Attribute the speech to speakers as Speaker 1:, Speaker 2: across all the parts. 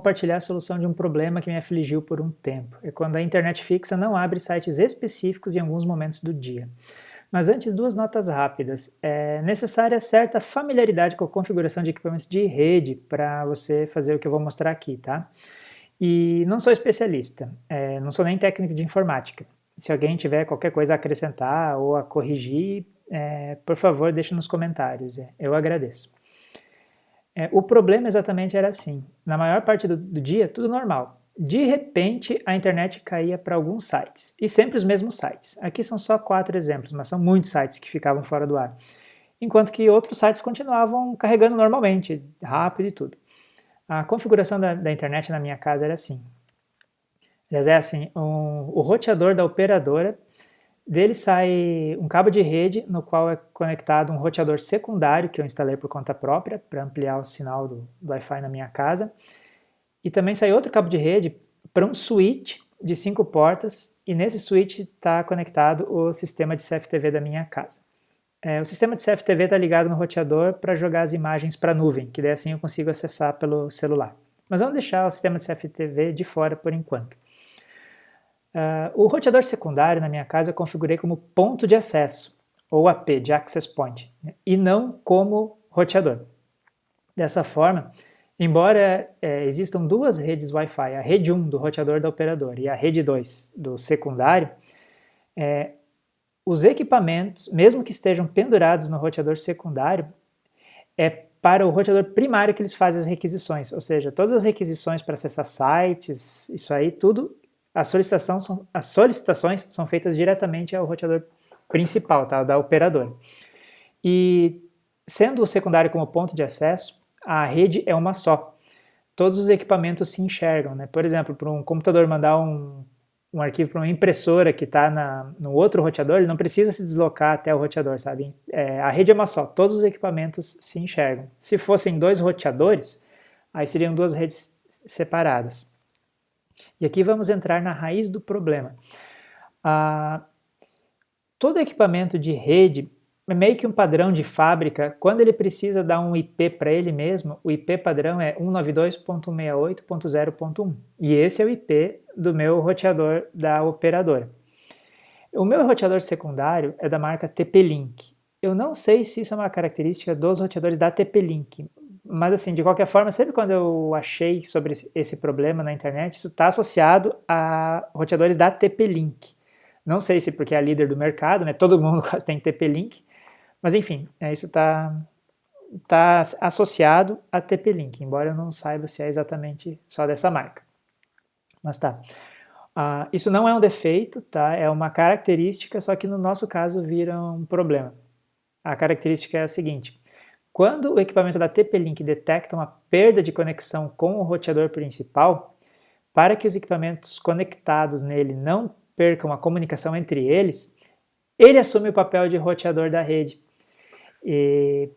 Speaker 1: Compartilhar a solução de um problema que me afligiu por um tempo. É quando a internet fixa não abre sites específicos em alguns momentos do dia. Mas antes, duas notas rápidas. É necessária certa familiaridade com a configuração de equipamentos de rede para você fazer o que eu vou mostrar aqui, tá? E não sou especialista, não sou nem técnico de informática. Se alguém tiver qualquer coisa a acrescentar ou a corrigir, por favor, deixe nos comentários, eu agradeço. O problema exatamente era assim, na maior parte do dia tudo normal. De repente a internet caía para alguns sites, e sempre os mesmos sites. Aqui são só 4 exemplos, mas são muitos sites que ficavam fora do ar. Enquanto que outros sites continuavam carregando normalmente, rápido e tudo. A configuração da internet na minha casa era assim. Aliás, é assim, o roteador da operadora, dele sai um cabo de rede no qual é conectado um roteador secundário que eu instalei por conta própria para ampliar o sinal do Wi-Fi na minha casa. E também sai outro cabo de rede para um switch de 5 portas e nesse switch está conectado o sistema de CFTV da minha casa. O sistema de CFTV está ligado no roteador para jogar as imagens para a nuvem, que daí assim eu consigo acessar pelo celular. Mas vamos deixar o sistema de CFTV de fora por enquanto. O roteador secundário na minha casa eu configurei como ponto de acesso, ou AP, de Access Point, e não como roteador. Dessa forma, embora existam duas redes Wi-Fi, a rede 1 do roteador da operadora e a rede 2 do secundário, os equipamentos, mesmo que estejam pendurados no roteador secundário, é para o roteador primário que eles fazem as requisições, ou seja, todas as requisições para acessar sites, isso aí, tudo, as solicitações são feitas diretamente ao roteador principal, tá, da operadora. E sendo o secundário como ponto de acesso, a rede é uma só. Todos os equipamentos se enxergam, né? Por exemplo, para um computador mandar um arquivo para uma impressora que está no outro roteador, ele não precisa se deslocar até o roteador, sabe? A rede é uma só, todos os equipamentos se enxergam. Se fossem dois roteadores, aí seriam duas redes separadas. E aqui vamos entrar na raiz do problema. Todo equipamento de rede é meio que um padrão de fábrica. Quando ele precisa dar um IP para ele mesmo, o IP padrão é 192.168.0.1 e esse é o IP do meu roteador da operadora. O meu roteador secundário é da marca TP-Link. Eu não sei se isso é uma característica dos roteadores da TP-Link, mas assim, de qualquer forma, sempre quando eu achei sobre esse problema na internet, isso está associado a roteadores da TP-Link. Não sei se porque é a líder do mercado, né? Todo mundo quase tem TP-Link, mas enfim, isso está associado a TP-Link, embora eu não saiba se é exatamente só dessa marca. Mas tá. Isso não é um defeito, tá? É uma característica, só que no nosso caso vira um problema. A característica é a seguinte: quando o equipamento da TP-Link detecta uma perda de conexão com o roteador principal, para que os equipamentos conectados nele não percam a comunicação entre eles, ele assume o papel de roteador da rede. E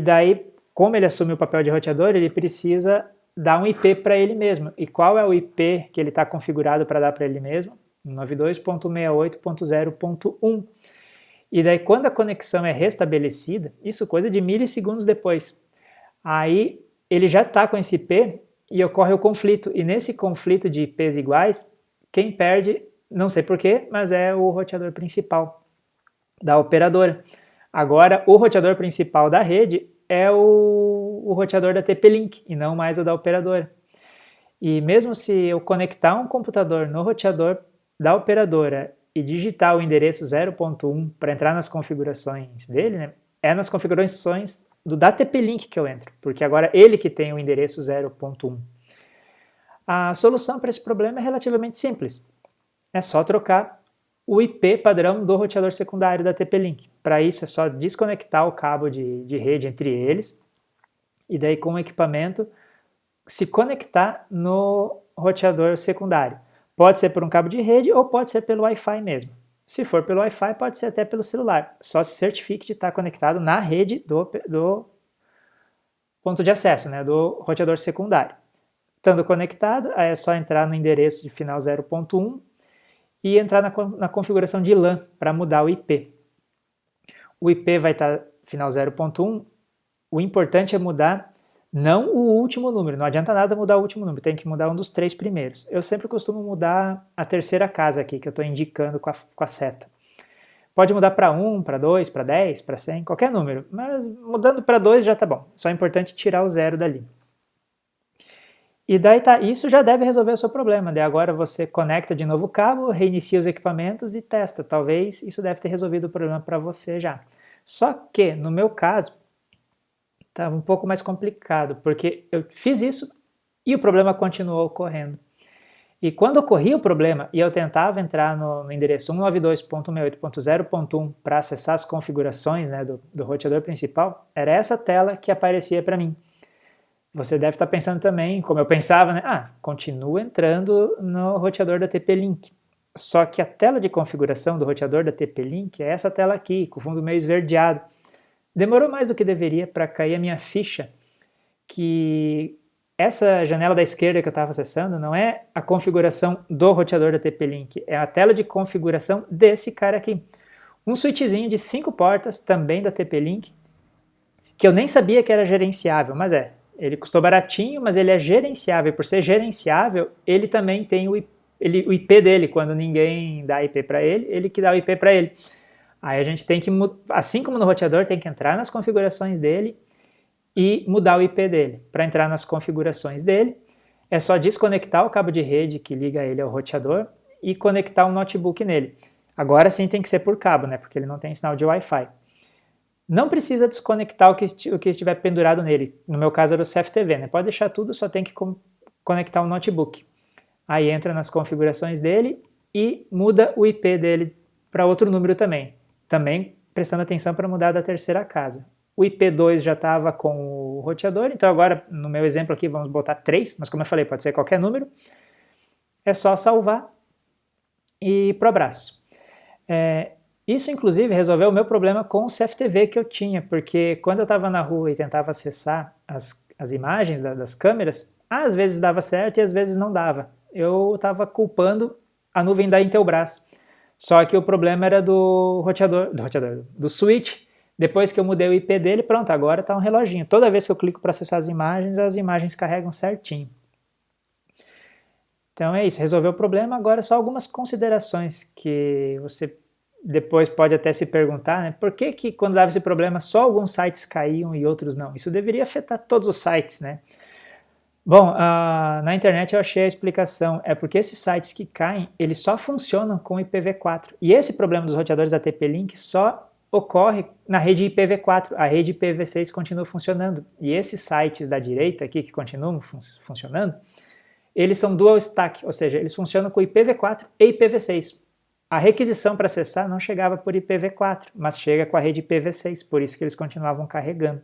Speaker 1: daí, como ele assume o papel de roteador, ele precisa dar um IP para ele mesmo. E qual é o IP que ele está configurado para dar para ele mesmo? 92.168.0.1. E daí, quando a conexão é restabelecida, isso coisa de milissegundos depois, aí ele já está com esse IP e ocorre o conflito. E nesse conflito de IPs iguais, quem perde, não sei porquê, mas é o roteador principal da operadora. Agora, o roteador principal da rede é o roteador da TP-Link e não mais o da operadora. E mesmo se eu conectar um computador no roteador da operadora e digitar o endereço 0.1 para entrar nas configurações dele, né, é nas configurações da TP-Link que eu entro, porque agora ele que tem o endereço 0.1. A solução para esse problema é relativamente simples. É só trocar o IP padrão do roteador secundário da TP-Link. Para isso é só desconectar o cabo de rede entre eles e daí com o equipamento se conectar no roteador secundário. Pode ser por um cabo de rede ou pode ser pelo Wi-Fi mesmo. Se for pelo Wi-Fi, pode ser até pelo celular. Só se certifique de estar conectado na rede do ponto de acesso, né, do roteador secundário. Estando conectado, aí é só entrar no endereço de final 0.1 e entrar na configuração de LAN para mudar o IP. O IP vai estar final 0.1, o importante é mudar Não o último número, não adianta nada mudar o último número, tem que mudar um dos 3 primeiros. Eu sempre costumo mudar a terceira casa aqui, que eu estou indicando com a seta. Pode mudar para 1, para 2, para 10, para 100, qualquer número, mas mudando para 2 já tá bom, só é importante tirar o 0 dali. E daí tá, isso já deve resolver o seu problema, daí agora você conecta de novo o cabo, reinicia os equipamentos e testa, talvez isso deve ter resolvido o problema para você já. Só que, no meu caso, estava um pouco mais complicado, porque eu fiz isso e o problema continuou ocorrendo. E quando ocorria o problema e eu tentava entrar no endereço 192.168.0.1 para acessar as configurações, né, do roteador principal, era essa tela que aparecia para mim. Você deve estar pensando também, como eu pensava, né? Continua entrando no roteador da TP-Link. Só que a tela de configuração do roteador da TP-Link é essa tela aqui, com o fundo meio esverdeado. Demorou mais do que deveria para cair a minha ficha que essa janela da esquerda que eu estava acessando não é a configuração do roteador da TP-Link, é a tela de configuração desse cara aqui. Um switchzinho de 5 portas, também da TP-Link, que eu nem sabia que era gerenciável, mas ele custou baratinho, mas ele é gerenciável. Por ser gerenciável, ele também tem o IP dele, quando ninguém dá IP para ele, ele que dá o IP para ele. Aí a gente tem que, assim como no roteador, tem que entrar nas configurações dele e mudar o IP dele. Para entrar nas configurações dele, é só desconectar o cabo de rede que liga ele ao roteador e conectar um notebook nele. Agora sim tem que ser por cabo, né? Porque ele não tem sinal de Wi-Fi. Não precisa desconectar o que estiver pendurado nele. No meu caso era o CFTV, né? Pode deixar tudo, só tem que conectar um notebook. Aí entra nas configurações dele e muda o IP dele para outro número também. Também prestando atenção para mudar da terceira casa. O IP2 já estava com o roteador, então agora no meu exemplo aqui vamos botar 3, mas como eu falei, pode ser qualquer número. É só salvar e pro abraço. Isso, inclusive, resolveu o meu problema com o CFTV que eu tinha, porque quando eu estava na rua e tentava acessar as imagens das câmeras, às vezes dava certo e às vezes não dava. Eu estava culpando a nuvem da Intelbras. Só que o problema era do switch. Depois que eu mudei o IP dele, pronto, agora está um reloginho. Toda vez que eu clico para acessar as imagens carregam certinho. Então é isso, resolveu o problema, agora só algumas considerações que você depois pode até se perguntar, né, por que quando dava esse problema só alguns sites caíam e outros não? Isso deveria afetar todos os sites, né? Bom, na internet eu achei a explicação, é porque esses sites que caem, eles só funcionam com IPv4. E esse problema dos roteadores da TP-Link só ocorre na rede IPv4, a rede IPv6 continua funcionando. E esses sites da direita aqui que continuam funcionando, eles são dual stack, ou seja, eles funcionam com IPv4 e IPv6. A requisição para acessar não chegava por IPv4, mas chega com a rede IPv6, por isso que eles continuavam carregando.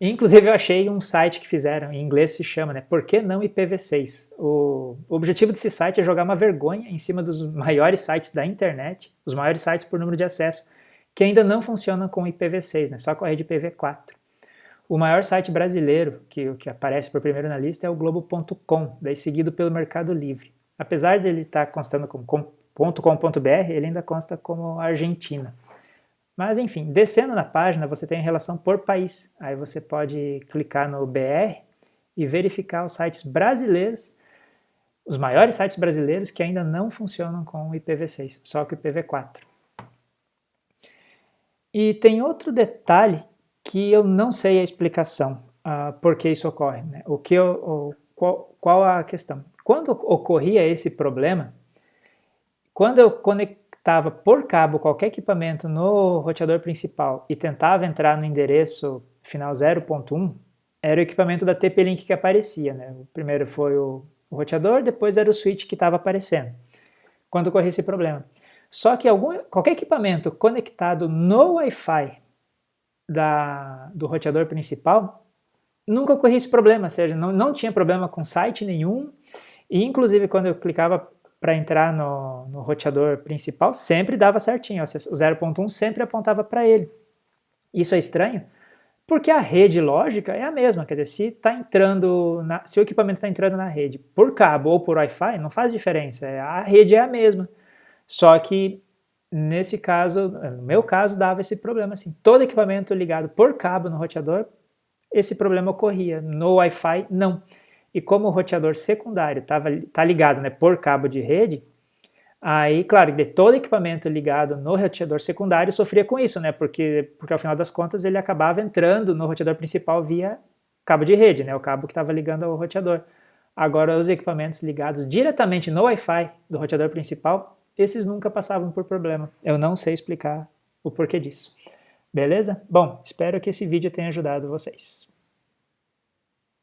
Speaker 1: Inclusive eu achei um site que fizeram, em inglês se chama, né, Por que não IPv6? O objetivo desse site é jogar uma vergonha em cima dos maiores sites da internet, os maiores sites por número de acesso, que ainda não funcionam com IPv6, né, só com a rede IPv4. O maior site brasileiro que aparece por primeiro na lista é o Globo.com, daí seguido pelo Mercado Livre. Apesar dele estar constando como .com.br, ele ainda consta como Argentina. Mas enfim, descendo na página você tem a relação por país. Aí você pode clicar no BR e verificar os sites brasileiros, os maiores sites brasileiros que ainda não funcionam com o IPv6, só com o IPv4. E tem outro detalhe que eu não sei a explicação por que isso ocorre, né? Qual a questão? Quando ocorria esse problema, quando eu conectava por cabo qualquer equipamento no roteador principal e tentava entrar no endereço final 0.1, era o equipamento da TP-Link que aparecia, né? O primeiro foi o roteador, depois era o switch que estava aparecendo, quando ocorria esse problema. Só que qualquer equipamento conectado no Wi-Fi do roteador principal, nunca ocorria esse problema, ou seja, não tinha problema com site nenhum, e inclusive quando eu clicava para entrar no roteador principal, sempre dava certinho, o 0.1 sempre apontava para ele. Isso é estranho, porque a rede lógica é a mesma, quer dizer, se o equipamento está entrando na rede por cabo ou por Wi-Fi, não faz diferença, a rede é a mesma. Só que nesse caso, no meu caso, dava esse problema assim, todo equipamento ligado por cabo no roteador, esse problema ocorria. No Wi-Fi, não. E como o roteador secundário tá ligado, né, por cabo de rede, aí, claro, de todo equipamento ligado no roteador secundário sofria com isso, né, porque ao final das contas ele acabava entrando no roteador principal via cabo de rede, né, o cabo que estava ligando ao roteador. Agora, os equipamentos ligados diretamente no Wi-Fi do roteador principal, esses nunca passavam por problema. Eu não sei explicar o porquê disso. Beleza? Bom, espero que esse vídeo tenha ajudado vocês.